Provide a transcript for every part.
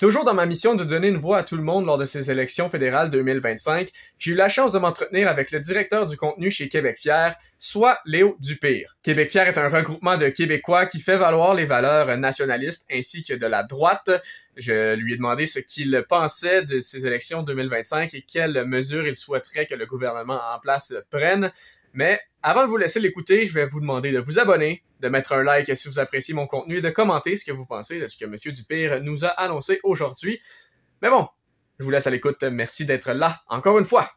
Toujours dans ma mission de donner une voix à tout le monde lors de ces élections fédérales 2025, j'ai eu la chance de m'entretenir avec le directeur du contenu chez Québec Fier, soit Léo Dupire. Québec Fier est un regroupement de Québécois qui fait valoir les valeurs nationalistes ainsi que de la droite. Je lui ai demandé ce qu'il pensait de ces élections 2025 et quelles mesures il souhaiterait que le gouvernement en place prenne. Mais avant de vous laisser l'écouter, je vais vous demander de vous abonner, de mettre un like si vous appréciez mon contenu et de commenter ce que vous pensez de ce que M. Dupire nous a annoncé aujourd'hui. Mais bon, je vous laisse à l'écoute. Merci d'être là encore une fois.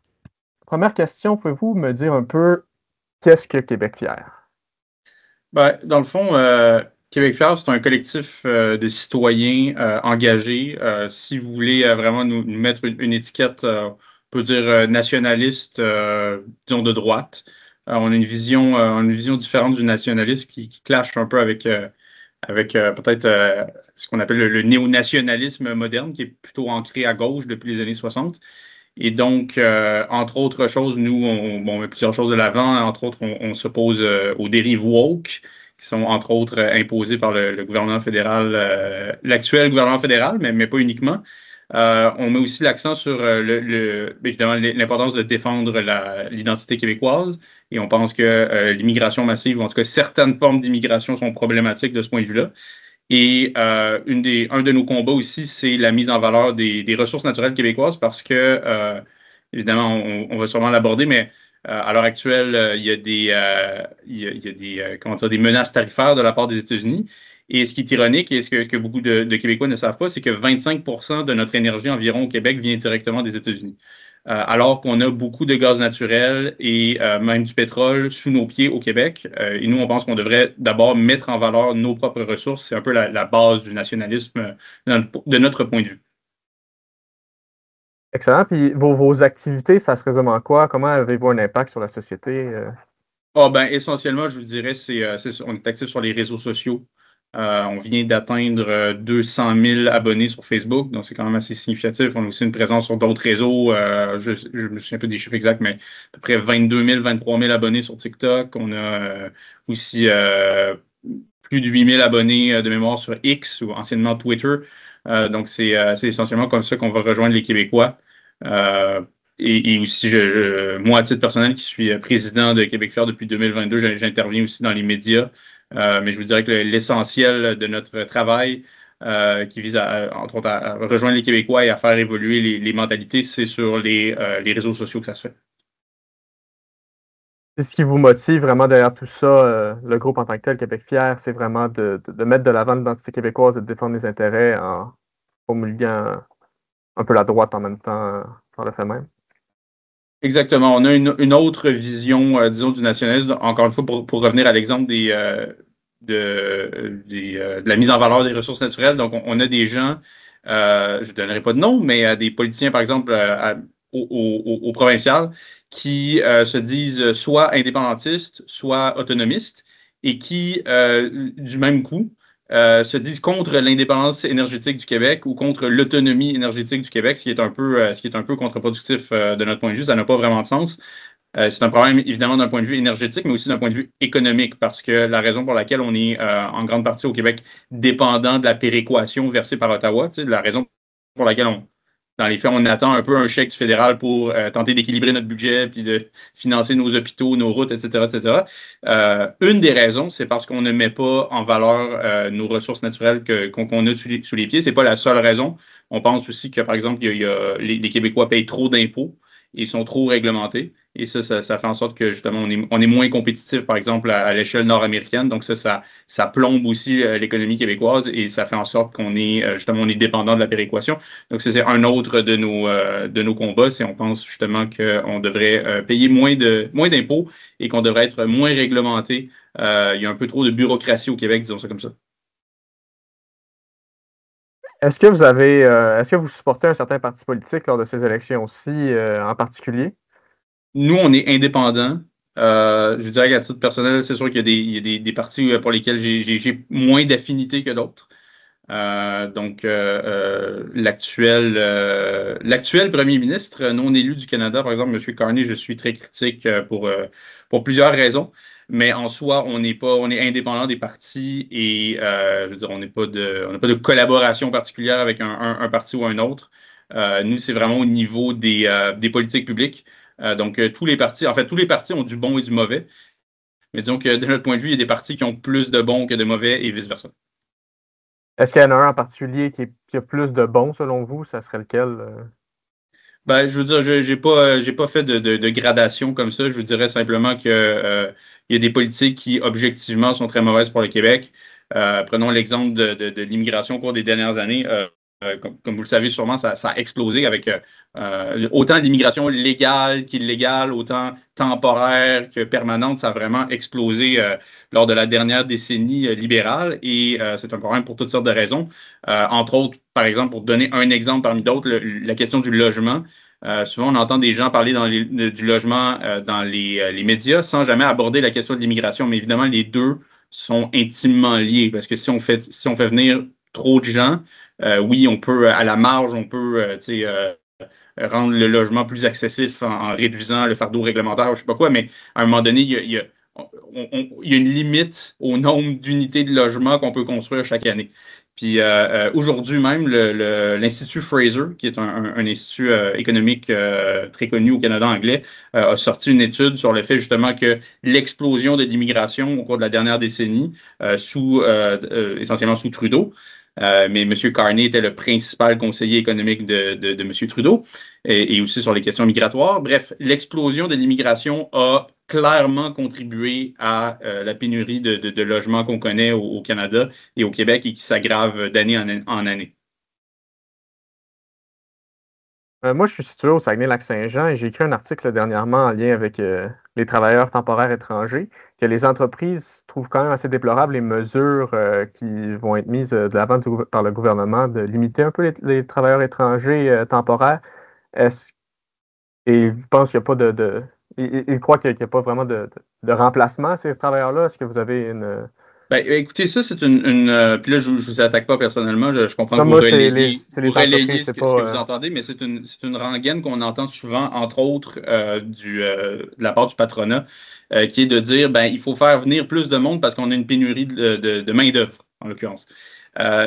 Première question, pouvez-vous me dire un peu qu'est-ce que Québec Fier? Ben, dans le fond, Québec Fier, c'est un collectif de citoyens engagés. Si vous voulez vraiment nous mettre une étiquette, on peut dire nationaliste, disons de droite. On a une vision différente du nationalisme qui clash un peu avec peut-être ce qu'on appelle le néo-nationalisme moderne, qui est plutôt ancré à gauche depuis les années 60. Et donc, entre autres choses, nous, on met plusieurs choses de l'avant. Entre autres, on s'oppose aux dérives woke, qui sont entre autres imposées par le gouvernement fédéral, l'actuel gouvernement fédéral, mais pas uniquement. On met aussi l'accent sur évidemment l'importance de défendre l'identité québécoise. Et on pense que l'immigration massive, ou en tout cas certaines formes d'immigration, sont problématiques de ce point de vue-là. Et un de nos combats aussi, c'est la mise en valeur des ressources naturelles québécoises parce que, évidemment, on va sûrement l'aborder, mais à l'heure actuelle, il y a des menaces tarifaires de la part des États-Unis. Et ce qui est ironique et ce que beaucoup de Québécois ne savent pas, c'est que 25% de notre énergie environ au Québec vient directement des États-Unis. Alors qu'on a beaucoup de gaz naturel et même du pétrole sous nos pieds au Québec. Et nous, on pense qu'on devrait d'abord mettre en valeur nos propres ressources. C'est un peu la base du nationalisme de notre point de vue. Excellent. Puis vos activités, ça se résume en quoi? Comment avez-vous un impact sur la société? Ben, essentiellement, je vous dirais, on est actif sur les réseaux sociaux. On vient d'atteindre 200 000 abonnés sur Facebook, donc c'est quand même assez significatif. On a aussi une présence sur d'autres réseaux. Je me souviens pas des chiffres exacts, mais à peu près 22 000, 23 000 abonnés sur TikTok. On a aussi plus de 8 000 abonnés de mémoire sur X, ou anciennement Twitter. Donc c'est essentiellement comme ça qu'on va rejoindre les Québécois. Et aussi, moi, à titre personnel, qui suis président de Québec Fier depuis 2022, j'interviens aussi dans les médias. Mais je vous dirais que l'essentiel de notre travail, qui vise entre autres à rejoindre les Québécois et à faire évoluer les mentalités, c'est sur les réseaux sociaux que ça se fait. C'est ce qui vous motive vraiment derrière tout ça, le groupe en tant que tel, Québec Fier, c'est vraiment de mettre de l'avant l'identité québécoise et de défendre les intérêts en promulguant un peu la droite en même temps par le fait même. Exactement. On a une autre vision, disons, du nationalisme. Encore une fois, pour revenir à l'exemple de la mise en valeur des ressources naturelles. Donc, on a des gens, je ne donnerai pas de nom, mais des politiciens, par exemple, au provincial, qui se disent soit indépendantistes, soit autonomistes, et qui, du même coup, se disent contre l'indépendance énergétique du Québec ou contre l'autonomie énergétique du Québec, ce qui est un peu contre-productif de notre point de vue. Ça n'a pas vraiment de sens. C'est un problème évidemment d'un point de vue énergétique, mais aussi d'un point de vue économique, parce que la raison pour laquelle on est en grande partie au Québec dépendant de la péréquation versée par Ottawa, la raison pour laquelle dans les faits, on attend un peu un chèque du fédéral pour tenter d'équilibrer notre budget, puis de financer nos hôpitaux, nos routes, etc., etc. Une des raisons, c'est parce qu'on ne met pas en valeur nos ressources naturelles qu'on a sous les pieds. C'est pas la seule raison. On pense aussi que, par exemple, les Québécois payent trop d'impôts et sont trop réglementés. Et ça fait en sorte que, justement, on est moins compétitif, par exemple, à l'échelle nord-américaine. Donc, ça plombe aussi l'économie québécoise et ça fait en sorte qu'on est, justement, on est dépendant de la péréquation. Donc, c'est un autre de nos combats. On pense, justement, qu'on devrait payer moins d'impôts et qu'on devrait être moins réglementé. Il y a un peu trop de bureaucratie au Québec, disons ça comme ça. Est-ce que vous supportez un certain parti politique lors de ces élections-ci en particulier? Nous, on est indépendants. Je dirais qu'à titre personnel, c'est sûr qu'il y a des partis pour lesquels j'ai moins d'affinité que d'autres. L'actuel premier ministre non élu du Canada, par exemple, M. Carney, je suis très critique pour plusieurs raisons. mais en soi, on est indépendant des partis et je veux dire, on n'a pas de collaboration particulière avec un parti ou un autre. Nous, c'est vraiment au niveau des politiques publiques. Donc, tous les partis ont du bon et du mauvais. Mais disons que de notre point de vue, il y a des partis qui ont plus de bons que de mauvais et vice-versa. Est-ce qu'il y en a un en particulier qui a plus de bons selon vous? Ça serait lequel? Ben, je veux dire, j'ai pas fait de gradation comme ça. Je vous dirais simplement que il y a des politiques qui, objectivement, sont très mauvaises pour le Québec. Prenons l'exemple de l'immigration au cours des dernières années. Comme vous le savez sûrement, ça a explosé avec autant l'immigration légale qu'illégale, autant temporaire que permanente. Ça a vraiment explosé lors de la dernière décennie libérale et c'est un problème pour toutes sortes de raisons. Entre autres, par exemple, pour donner un exemple parmi d'autres, la question du logement. Souvent, on entend des gens parler du logement dans les médias sans jamais aborder la question de l'immigration. Mais évidemment, les deux sont intimement liés parce que si on fait venir trop de gens, oui, on peut, à la marge, on peut rendre le logement plus accessif en réduisant le fardeau réglementaire, je ne sais pas quoi, mais à un moment donné, il y a une limite au nombre d'unités de logement qu'on peut construire chaque année. Puis aujourd'hui même, l'Institut Fraser, qui est un institut économique très connu au Canada anglais, a sorti une étude sur le fait justement que l'explosion de l'immigration au cours de la dernière décennie, essentiellement sous Trudeau, mais M. Carney était le principal conseiller économique de M. Trudeau et aussi sur les questions migratoires. Bref, l'explosion de l'immigration a clairement contribué à la pénurie de logements qu'on connaît au Canada et au Québec et qui s'aggrave d'année en année. Moi, je suis situé au Saguenay-Lac-Saint-Jean et j'ai écrit un article dernièrement en lien avec les travailleurs temporaires étrangers, que les entreprises trouvent quand même assez déplorables les mesures qui vont être mises de l'avant par le gouvernement de limiter un peu les travailleurs étrangers temporaires. Et ils pensent qu'il n'y a pas ils croient qu'il n'y a pas vraiment de remplacement à ces travailleurs-là. Est-ce que vous avez une... Ben, écoutez, ça, c'est puis là, je ne vous attaque pas personnellement, je comprends Non, que vous moi, relayez entreprises, ce que vous entendez, mais c'est une rengaine qu'on entend souvent, entre autres, de la part du patronat, qui est de dire, ben, il faut faire venir plus de monde parce qu'on a une pénurie de main-d'œuvre, en l'occurrence.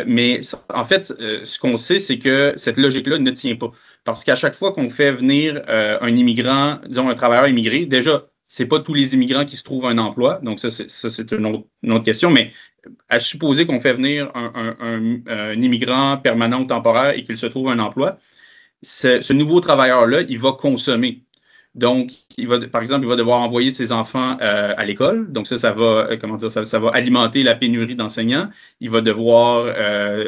Mais en fait, ce qu'on sait, c'est que cette logique-là ne tient pas. Parce qu'à chaque fois qu'on fait venir un immigrant, disons un travailleur immigré, déjà, c'est pas tous les immigrants qui se trouvent un emploi. Donc, ça, c'est une autre question. Mais à supposer qu'on fait venir un immigrant permanent ou temporaire et qu'il se trouve un emploi, ce nouveau travailleur-là, il va consommer. Donc, par exemple, il va devoir envoyer ses enfants à l'école. Donc, ça va, comment dire, ça va alimenter la pénurie d'enseignants. Il va devoir,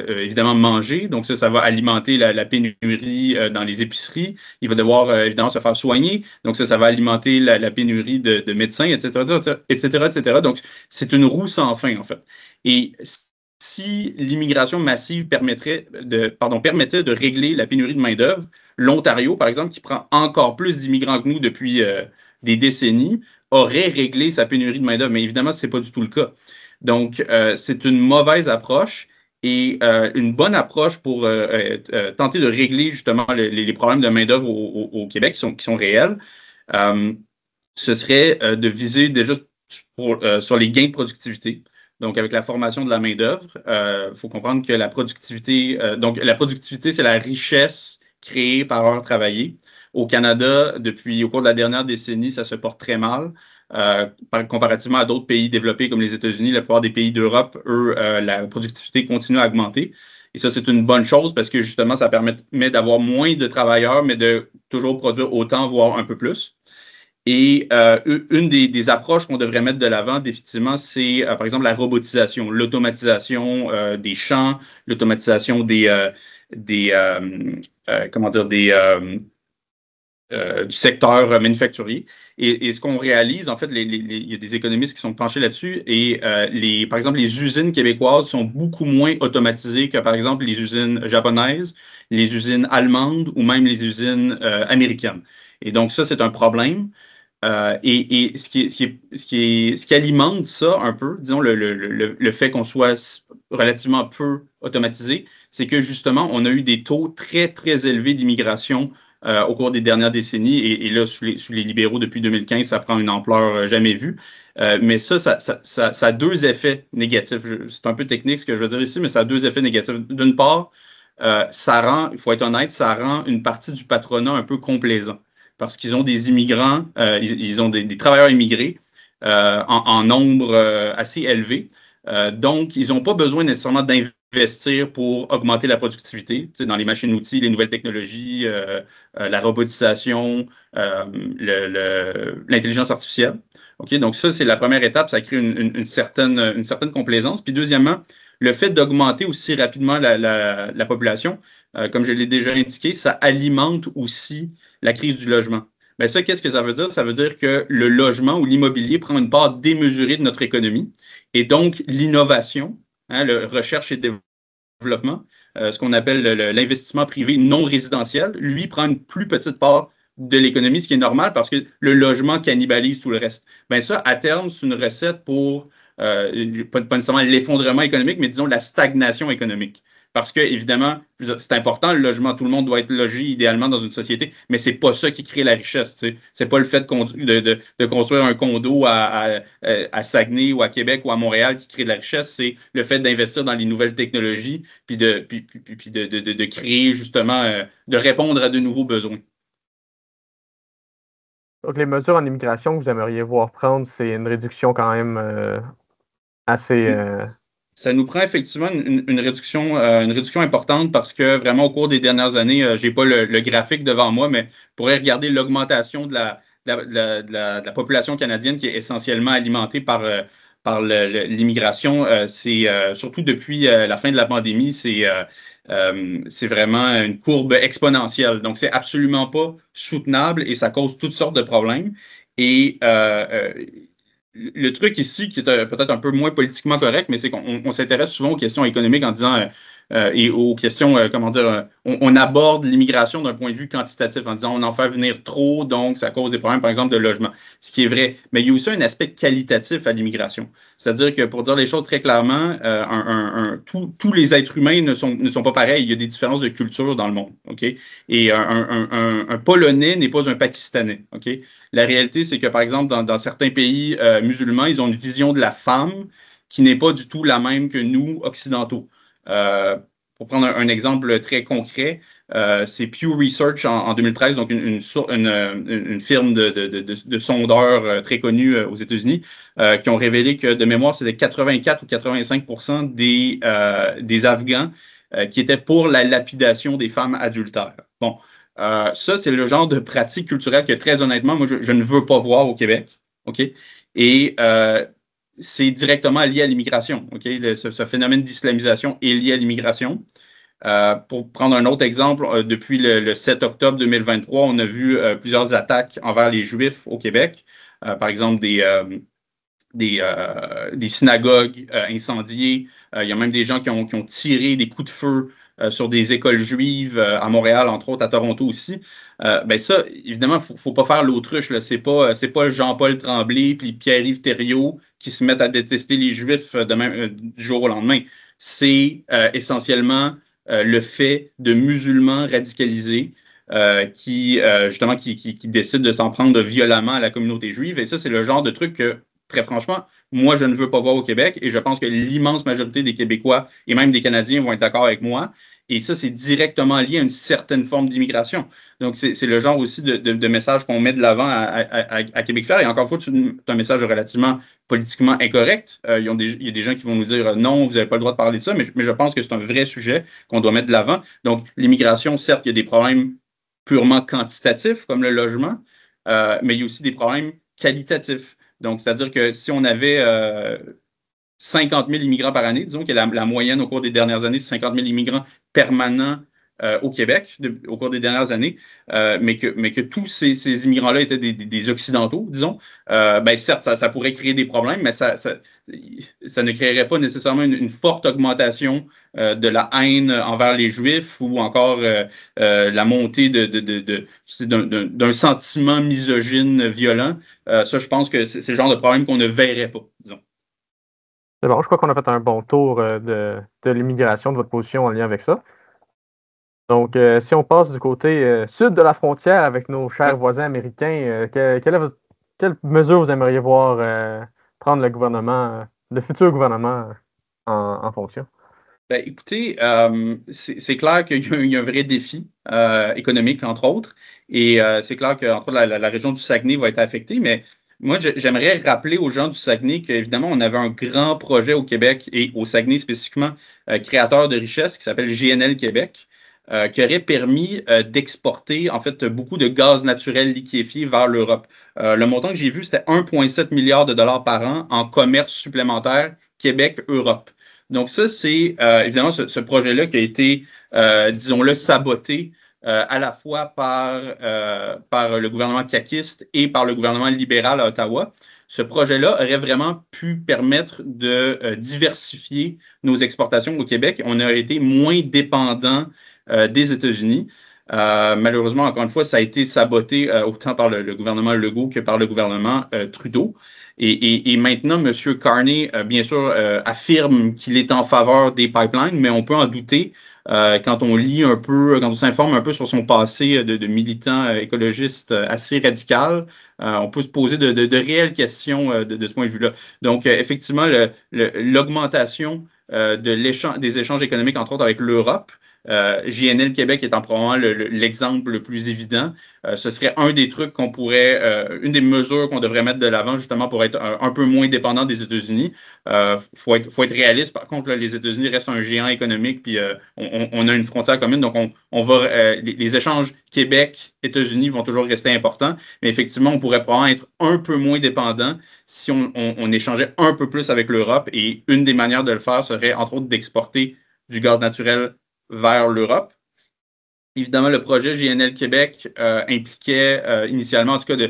évidemment, manger. Donc, ça va alimenter la pénurie dans les épiceries. Il va devoir, évidemment, se faire soigner. Donc, ça va alimenter la pénurie de médecins, etc., etc., etc. Donc, c'est une roue sans fin, en fait. Et si l'immigration massive permettait de régler la pénurie de main-d'œuvre, l'Ontario, par exemple, qui prend encore plus d'immigrants que nous depuis des décennies, aurait réglé sa pénurie de main-d'œuvre. Mais évidemment, ce n'est pas du tout le cas. Donc, c'est une mauvaise approche et une bonne approche pour tenter de régler justement les problèmes de main-d'œuvre au Québec qui sont réels. Ce serait de viser déjà sur les gains de productivité. Donc, avec la formation de la main-d'œuvre, il faut comprendre que la productivité, c'est la richesse créée par heure travaillée. Au Canada, au cours de la dernière décennie, ça se porte très mal. Comparativement à d'autres pays développés comme les États-Unis, la plupart des pays d'Europe, eux, la productivité continue à augmenter. Et ça, c'est une bonne chose parce que justement, ça permet d'avoir moins de travailleurs, mais de toujours produire autant, voire un peu plus. Et une des approches qu'on devrait mettre de l'avant, définitivement, c'est par exemple la robotisation, l'automatisation des champs, l'automatisation du secteur manufacturier. Et ce qu'on réalise, en fait, il y a des économistes qui sont penchés là-dessus et par exemple, les usines québécoises sont beaucoup moins automatisées que, par exemple, les usines japonaises, les usines allemandes ou même les usines américaines. Et donc, ça, c'est un problème. Et ce qui alimente ça un peu, disons, le fait qu'on soit relativement peu automatisé, c'est que justement, on a eu des taux très, très élevés d'immigration au cours des dernières décennies. Et là, sous les libéraux, depuis 2015, ça prend une ampleur jamais vue. Mais ça a deux effets négatifs. C'est un peu technique ce que je veux dire ici, mais ça a deux effets négatifs. D'une part, ça rend, il faut être honnête, ça rend une partie du patronat un peu complaisant. Parce qu'ils ont des immigrants, ils ont des travailleurs immigrés en nombre assez élevé. Donc, ils n'ont pas besoin nécessairement d'investir pour augmenter la productivité, dans les machines-outils, les nouvelles technologies, la robotisation, l'intelligence artificielle. Okay? Donc, ça, c'est la première étape. Ça crée une certaine complaisance. Puis, deuxièmement, le fait d'augmenter aussi rapidement la population, comme je l'ai déjà indiqué, ça alimente aussi la crise du logement. Mais ça, qu'est-ce que ça veut dire? Ça veut dire que le logement ou l'immobilier prend une part démesurée de notre économie. Et donc, l'innovation, le recherche et développement, ce qu'on appelle l'investissement privé non résidentiel, lui prend une plus petite part de l'économie, ce qui est normal parce que le logement cannibalise tout le reste. Bien ça, à terme, c'est une recette pour, pas nécessairement l'effondrement économique, mais disons la stagnation économique. Parce que, évidemment, c'est important, le logement, tout le monde doit être logé idéalement dans une société, mais c'est pas ça qui crée la richesse. C'est pas le fait de construire un condo à Saguenay ou à Québec ou à Montréal qui crée de la richesse, c'est le fait d'investir dans les nouvelles technologies puis de créer justement, de répondre à de nouveaux besoins. Donc, les mesures en immigration que vous aimeriez voir prendre, c'est une réduction quand même assez. Ça nous prend effectivement une réduction importante parce que vraiment au cours des dernières années, je n'ai pas le graphique devant moi, mais on pourrait regarder l'augmentation de la population canadienne qui est essentiellement alimentée par l'immigration. C'est surtout depuis la fin de la pandémie, c'est vraiment une courbe exponentielle. Donc, c'est absolument pas soutenable et ça cause toutes sortes de problèmes. Et le truc ici, qui est peut-être un peu moins politiquement correct, mais c'est qu'on s'intéresse souvent aux questions économiques en disant et aux questions, comment dire, on aborde l'immigration d'un point de vue quantitatif en disant on en fait venir trop, donc ça cause des problèmes, par exemple, de logement. Ce qui est vrai. Mais il y a aussi un aspect qualitatif à l'immigration. C'est-à-dire que pour dire les choses très clairement, tous les êtres humains ne sont pas pareils. Il y a des différences de culture dans le monde. OK? Et un Polonais n'est pas un Pakistanais. OK? La réalité, c'est que, par exemple, dans certains pays musulmans, ils ont une vision de la femme qui n'est pas du tout la même que nous, occidentaux. Pour prendre un exemple très concret, c'est Pew Research en 2013, donc une firme de sondeurs très connue aux États-Unis, qui ont révélé que de mémoire, c'était 84 ou 85% des Afghans qui étaient pour la lapidation des femmes adultères. Bon, ça, c'est le genre de pratique culturelle que, très honnêtement, moi, je ne veux pas voir au Québec. OK? Et c'est directement lié à l'immigration. OK? Ce phénomène d'islamisation est lié à l'immigration. Pour prendre un autre exemple, depuis le 7 octobre 2023, on a vu plusieurs attaques envers les Juifs au Québec. Par exemple, des synagogues incendiées. Il y a même des gens qui ont tiré des coups de feu sur des écoles juives à Montréal, entre autres, à Toronto aussi. Ben ça, évidemment, il ne faut pas faire l'autruche. C'est pas Jean-Paul Tremblay puis Pierre-Yves Thériault qui se mettent à détester les Juifs du jour au lendemain. C'est essentiellement le fait de musulmans radicalisés qui décident de s'en prendre violemment à la communauté juive. Et ça, c'est le genre de truc que, très franchement, moi, je ne veux pas voir au Québec et je pense que l'immense majorité des Québécois et même des Canadiens vont être d'accord avec moi. Et ça, c'est directement lié à une certaine forme d'immigration. Donc, c'est le genre aussi de message qu'on met de l'avant à Québec Fier. Et encore une fois, c'est un message relativement politiquement incorrect. Il y a des gens qui vont nous dire non, vous n'avez pas le droit de parler de ça, mais je pense que c'est un vrai sujet qu'on doit mettre de l'avant. Donc, l'immigration, certes, il y a des problèmes purement quantitatifs, comme le logement, mais il y a aussi des problèmes qualitatifs. Donc, c'est-à-dire que si on avait 50 000 immigrants par année, disons que la moyenne au cours des dernières années, c'est 50 000 immigrants permanents au Québec au cours des dernières années, mais que tous ces immigrants-là étaient des Occidentaux, disons, ben certes, ça pourrait créer des problèmes, mais ça ne créerait pas nécessairement une forte augmentation de la haine envers les Juifs ou encore la montée d'un sentiment misogyne violent. Ça, je pense que c'est le genre de problème qu'on ne verrait pas, disons. C'est bon, je crois qu'on a fait un bon tour de l'immigration, de votre position en lien avec ça. Donc, si on passe du côté sud de la frontière avec nos chers voisins américains, quelle mesure vous aimeriez voir prendre le gouvernement, le futur gouvernement en fonction? Ben, écoutez, c'est clair qu'il y a un vrai défi économique, entre autres, et c'est clair que entre autres, la région du Saguenay va être affectée, mais moi, j'aimerais rappeler aux gens du Saguenay qu'évidemment, on avait un grand projet au Québec et au Saguenay spécifiquement, créateur de richesse qui s'appelle GNL Québec, qui aurait permis d'exporter en fait beaucoup de gaz naturel liquéfié vers l'Europe. Le montant que j'ai vu, c'était 1,7 milliard de dollars par an en commerce supplémentaire Québec-Europe. Donc ça, c'est évidemment ce projet-là qui a été, disons-le, saboté à la fois par le gouvernement caquiste et par le gouvernement libéral à Ottawa. Ce projet-là aurait vraiment pu permettre de diversifier nos exportations au Québec. On aurait été moins dépendant des États-Unis. Malheureusement, encore une fois, ça a été saboté autant par le gouvernement Legault que par le gouvernement Trudeau. Et maintenant, M. Carney, bien sûr, affirme qu'il est en faveur des pipelines, mais on peut en douter quand on lit un peu, quand on s'informe un peu sur son passé de militant écologiste assez radical. On peut se poser de réelles questions de ce point de vue-là. Donc, effectivement, l'augmentation des échanges économiques, entre autres avec l'Europe, JNL Québec étant probablement l'exemple le plus évident. Ce serait un des trucs qu'on pourrait, une des mesures qu'on devrait mettre de l'avant justement pour être un peu moins dépendant des États-Unis. Faut être réaliste. Par contre, là, les États-Unis restent un géant économique, puis on a une frontière commune, donc on va les échanges Québec-États-Unis vont toujours rester importants, mais effectivement, on pourrait probablement être un peu moins dépendant si on échangeait un peu plus avec l'Europe. Et une des manières de le faire serait, entre autres, d'exporter du gaz naturel vers l'Europe. Évidemment, le projet GNL Québec impliquait initialement, en tout cas,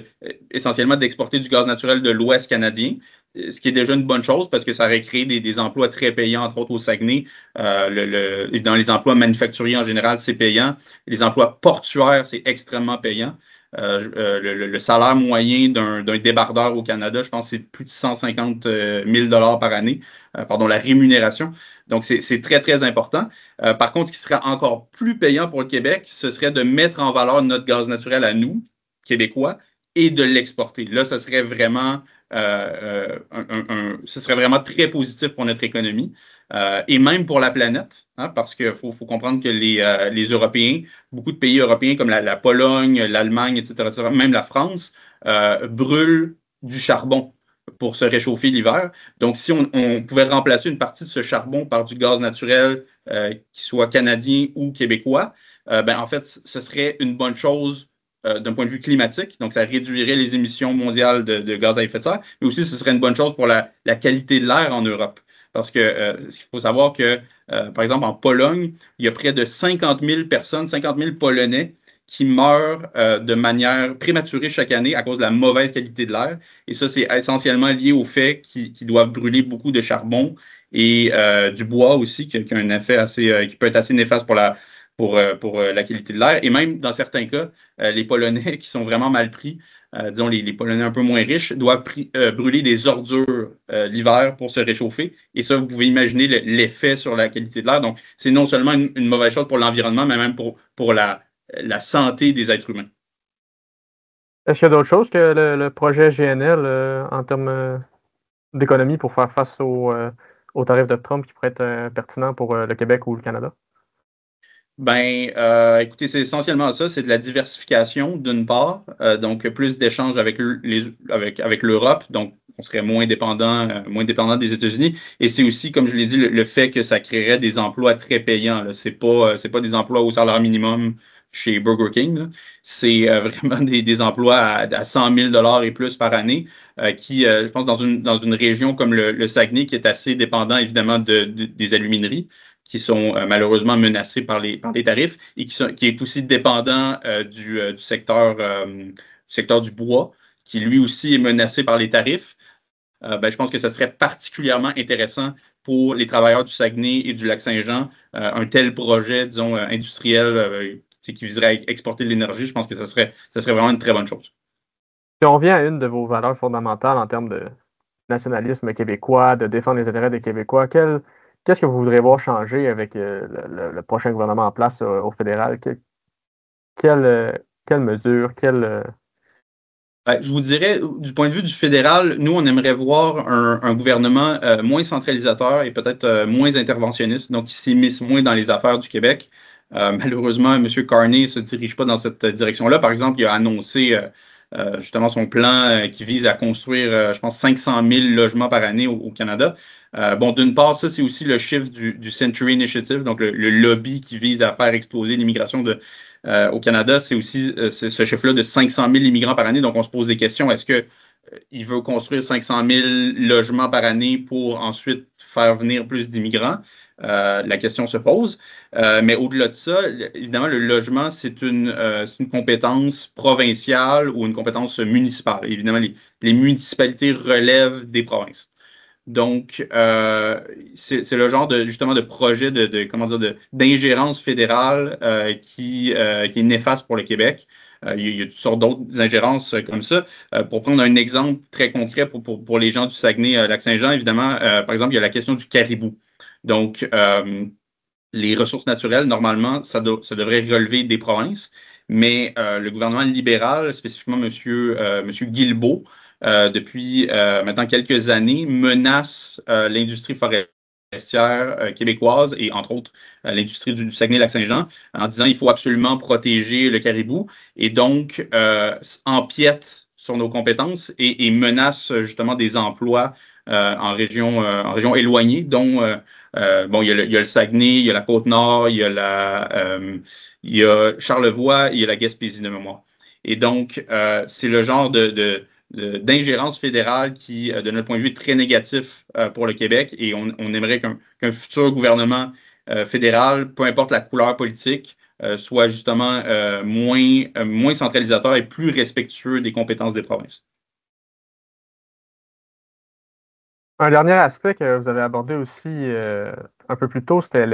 essentiellement d'exporter du gaz naturel de l'Ouest canadien, ce qui est déjà une bonne chose parce que ça aurait créé des emplois très payants, entre autres au Saguenay. Dans les emplois manufacturiers en général, c'est payant. Les emplois portuaires, c'est extrêmement payant. Le salaire moyen d'un débardeur au Canada, je pense que c'est plus de 150 000 par année. Pardon, la rémunération. Donc, c'est très, très important. Par contre, ce qui serait encore plus payant pour le Québec, ce serait de mettre en valeur notre gaz naturel à nous, Québécois, et de l'exporter. Là, ce serait vraiment, ce serait vraiment très positif pour notre économie et même pour la planète, hein, parce qu'il faut comprendre que les Européens, beaucoup de pays européens comme la Pologne, l'Allemagne, etc., même la France, brûlent du charbon pour se réchauffer l'hiver. Donc, si on pouvait remplacer une partie de ce charbon par du gaz naturel, qui soit canadien ou québécois, ben, en fait, ce serait une bonne chose d'un point de vue climatique. Donc, ça réduirait les émissions mondiales de gaz à effet de serre, mais aussi ce serait une bonne chose pour la qualité de l'air en Europe. Parce que il faut savoir que, par exemple, en Pologne, il y a près de 50 000 personnes, 50 000 Polonais qui meurent de manière prématurée chaque année à cause de la mauvaise qualité de l'air. Et ça, c'est essentiellement lié au fait qu'ils doivent brûler beaucoup de charbon et du bois aussi, qui a un effet assez, qui peut être assez néfaste pour la qualité de l'air. Et même dans certains cas, les Polonais qui sont vraiment mal pris, disons les Polonais un peu moins riches, doivent brûler des ordures l'hiver pour se réchauffer. Et ça, vous pouvez imaginer l'effet sur la qualité de l'air. Donc, c'est non seulement une mauvaise chose pour l'environnement, mais même pour la santé des êtres humains. Est-ce qu'il y a d'autres choses que le projet GNL en termes d'économie pour faire face au tarif de Trump qui pourrait être pertinent pour le Québec ou le Canada? Ben, écoutez, c'est essentiellement ça, c'est de la diversification d'une part, donc plus d'échanges avec l'Europe, donc on serait moins dépendant des États-Unis. Et c'est aussi, comme je l'ai dit, le fait que ça créerait des emplois très payants. Là. C'est pas des emplois au salaire minimum chez Burger King. C'est vraiment des emplois à 100 000 et plus par année, qui, je pense, dans une région comme le Saguenay, qui est assez dépendant évidemment des alumineries qui sont malheureusement menacés par les tarifs et qui est aussi dépendant du secteur du bois, qui lui aussi est menacé par les tarifs. Ben, je pense que ce serait particulièrement intéressant pour les travailleurs du Saguenay et du Lac-Saint-Jean, un tel projet, disons, industriel qui viserait à exporter de l'énergie. Je pense que ce serait vraiment une très bonne chose. Si on revient à une de vos valeurs fondamentales en termes de nationalisme québécois, de défendre les intérêts des Québécois, quelle qu'est-ce que vous voudrez voir changer avec le prochain gouvernement en place au fédéral? Quelle mesure, Je vous dirais, du point de vue du fédéral, nous, on aimerait voir un gouvernement moins centralisateur et peut-être moins interventionniste, donc qui s'immisce moins dans les affaires du Québec. Malheureusement, M. Carney ne se dirige pas dans cette direction-là. Par exemple, il a annoncé justement son plan qui vise à construire, je pense, 500 000 logements par année au Canada. Bon, d'une part, ça, c'est aussi le chiffre du Century Initiative, donc le lobby qui vise à faire exploser l'immigration au Canada. C'est aussi ce chiffre-là de 500 000 immigrants par année. Donc, on se pose des questions. Est-ce que il veut construire 500 000 logements par année pour ensuite faire venir plus d'immigrants? La question se pose. Mais au-delà de ça, évidemment, le logement, c'est une compétence provinciale ou une compétence municipale. Évidemment, les municipalités relèvent des provinces. Donc, c'est le genre justement de projet comment dire, d'ingérence fédérale qui est néfaste pour le Québec. Il y a toutes sortes d'autres ingérences comme ça. Pour prendre un exemple très concret pour les gens du Saguenay-Lac-Saint-Jean, évidemment, par exemple, il y a la question du caribou. Donc, les ressources naturelles, normalement, ça devrait relever des provinces, mais le gouvernement libéral, spécifiquement monsieur Guilbeault, depuis maintenant quelques années, menace l'industrie forestière québécoise et entre autres l'industrie du Saguenay-Lac-Saint-Jean en disant qu'il faut absolument protéger le caribou et donc empiète sur nos compétences et menace justement des emplois en région éloignée, dont bon, il y a le Saguenay, il y a la Côte-Nord, il y a Charlevoix, il y a la Gaspésie de mémoire. Et donc, c'est le genre d'ingérence fédérale qui, de notre point de vue, est très négatif pour le Québec et on aimerait qu'un futur gouvernement fédéral, peu importe la couleur politique, soit justement moins centralisateur et plus respectueux des compétences des provinces. Un dernier aspect que vous avez abordé aussi un peu plus tôt, c'était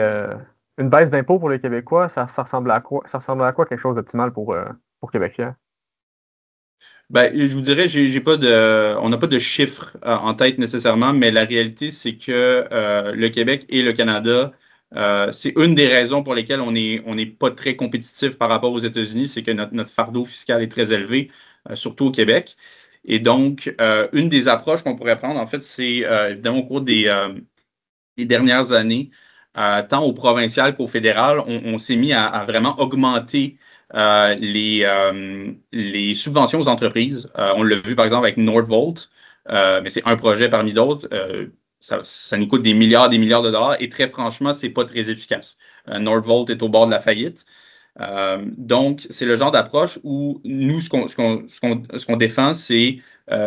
une baisse d'impôts pour les Québécois. Ça ressemble à quoi? Ça ressemble à quoi quelque chose d'optimal pour Québec fier? Ben, je vous dirais, on n'a pas de chiffres en tête nécessairement, mais la réalité, c'est que le Québec et le Canada, c'est une des raisons pour lesquelles on n'est pas très compétitif par rapport aux États-Unis, c'est que notre fardeau fiscal est très élevé, surtout au Québec. Et donc, une des approches qu'on pourrait prendre, en fait, c'est évidemment au cours des dernières années, tant au provincial qu'au fédéral, on s'est mis à vraiment augmenter les subventions aux entreprises. On l'a vu par exemple avec Nordvolt, mais c'est un projet parmi d'autres. Ça nous coûte des milliards de dollars et très franchement, c'est pas très efficace. Nordvolt est au bord de la faillite. Donc, c'est le genre d'approche où nous, ce qu'on défend, c'est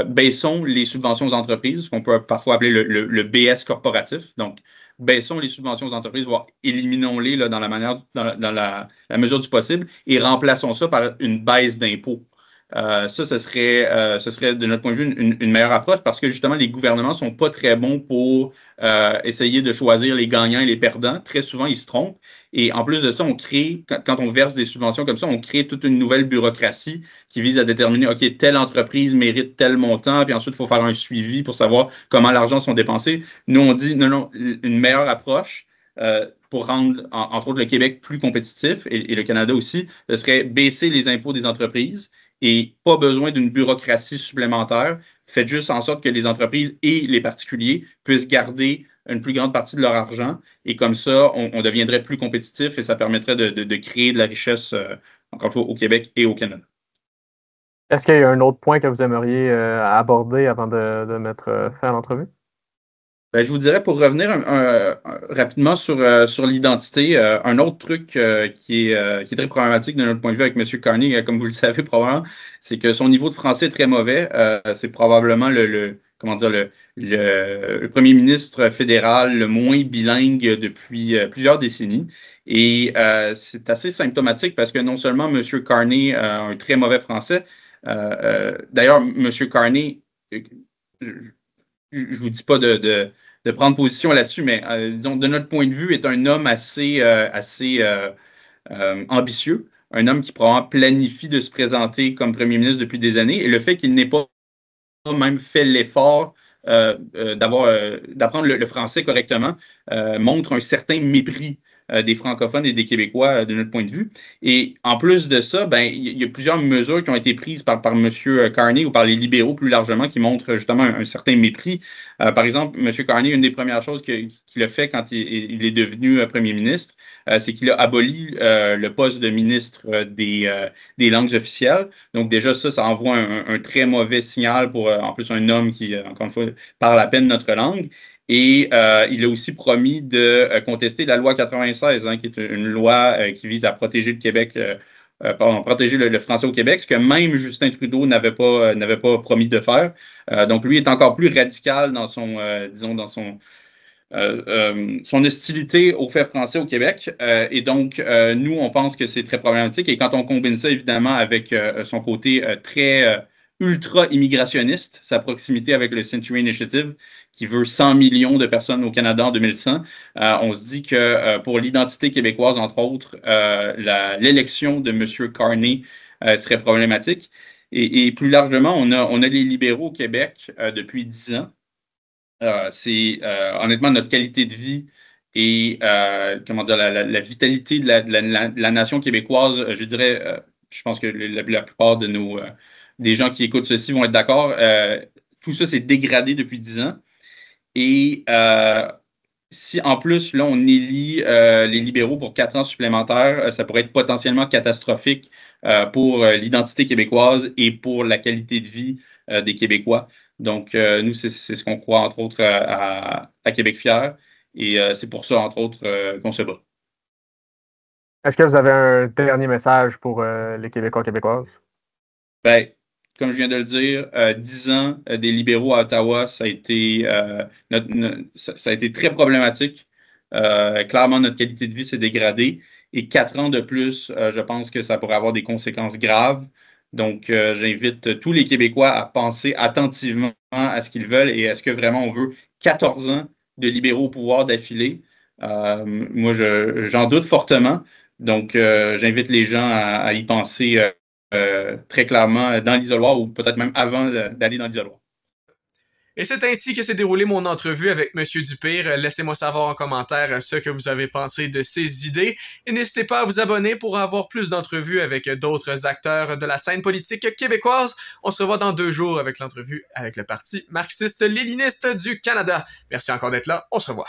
baissons les subventions aux entreprises, ce qu'on peut parfois appeler le BS corporatif. Donc, baissons les subventions aux entreprises, voire éliminons-les là, dans la mesure du possible et remplaçons ça par une baisse d'impôts. Ce serait de notre point de vue une meilleure approche parce que justement, les gouvernements ne sont pas très bons pour essayer de choisir les gagnants et les perdants. Très souvent, ils se trompent. Et en plus de ça, quand on verse des subventions comme ça, on crée toute une nouvelle bureaucratie qui vise à déterminer, OK, telle entreprise mérite tel montant, puis ensuite, il faut faire un suivi pour savoir comment l'argent sont dépensés. Nous, on dit, non, une meilleure approche pour rendre, entre autres, le Québec plus compétitif et le Canada aussi, ce serait baisser les impôts des entreprises et pas besoin d'une bureaucratie supplémentaire. Faites juste en sorte que les entreprises et les particuliers puissent garder une plus grande partie de leur argent et comme ça, on deviendrait plus compétitif et ça permettrait de créer de la richesse, encore une fois, au Québec et au Canada. Est-ce qu'il y a un autre point que vous aimeriez aborder avant de mettre fin à l'entrevue? Ben, je vous dirais, pour revenir rapidement sur l'identité, un autre truc qui est très problématique de notre point de vue avec M. Carney, comme vous le savez probablement, c'est que son niveau de français est très mauvais. C'est probablement comment dire, le premier ministre fédéral le moins bilingue depuis plusieurs décennies. Et c'est assez symptomatique parce que non seulement M. Carney a un très mauvais français, d'ailleurs, M. Carney, je vous dis pas de prendre position là-dessus, mais disons, de notre point de vue, est un homme assez ambitieux, un homme qui probablement planifie de se présenter comme premier ministre depuis des années, et le fait qu'il n'ait pas même fait l'effort d'apprendre le français correctement montre un certain mépris des francophones et des Québécois de notre point de vue. Et en plus de ça, ben, il y a plusieurs mesures qui ont été prises par M. Carney ou par les libéraux plus largement qui montrent justement un certain mépris. Par exemple, M. Carney, une des premières choses qu'il a fait quand il est devenu premier ministre, c'est qu'il a aboli le poste de ministre des langues officielles. Donc déjà, ça envoie un très mauvais signal pour, en plus, un homme qui, encore une fois, parle à peine notre langue. Et il a aussi promis de contester la loi 96, qui est une loi qui vise à protéger le Québec, protéger le français au Québec, ce que même Justin Trudeau n'avait pas promis de faire. Donc lui est encore plus radical dans disons, dans son hostilité au fait français au Québec. Et donc, nous, on pense que c'est très problématique. Et quand on combine ça, évidemment, avec son côté très ultra-immigrationniste, sa proximité avec le Century Initiative, qui veut 100 millions de personnes au Canada en 2100, on se dit que pour l'identité québécoise, entre autres, l'élection de M. Carney serait problématique. Et plus largement, on a les libéraux au Québec depuis 10 ans. C'est honnêtement notre qualité de vie et comment dire la vitalité de la nation québécoise, je dirais, je pense que la plupart de des gens qui écoutent ceci vont être d'accord. Tout ça s'est dégradé depuis 10 ans. Et si en plus, là, on élit les libéraux pour 4 ans supplémentaires, ça pourrait être potentiellement catastrophique pour l'identité québécoise et pour la qualité de vie des Québécois. Donc, nous, c'est ce qu'on croit, entre autres, à Québec fier. Et c'est pour ça, entre autres, qu'on se bat. Est-ce que vous avez un dernier message pour les Québécois québécoises? Ben, comme je viens de le dire, 10 ans des libéraux à Ottawa, ça a été très problématique. Clairement, notre qualité de vie s'est dégradée. Et 4 ans de plus, je pense que ça pourrait avoir des conséquences graves. Donc, j'invite tous les Québécois à penser attentivement à ce qu'ils veulent et est-ce que vraiment on veut 14 ans de libéraux au pouvoir d'affilée. Moi, j'en doute fortement. Donc, j'invite les gens à y penser très clairement dans l'isoloir ou peut-être même avant d'aller dans l'isoloir. Et c'est ainsi que s'est déroulée mon entrevue avec Monsieur Dupire. Laissez-moi savoir en commentaire ce que vous avez pensé de ces idées. Et n'hésitez pas à vous abonner pour avoir plus d'entrevues avec d'autres acteurs de la scène politique québécoise. On se revoit dans 2 jours avec l'entrevue avec le Parti marxiste-léniniste du Canada. Merci encore d'être là. On se revoit.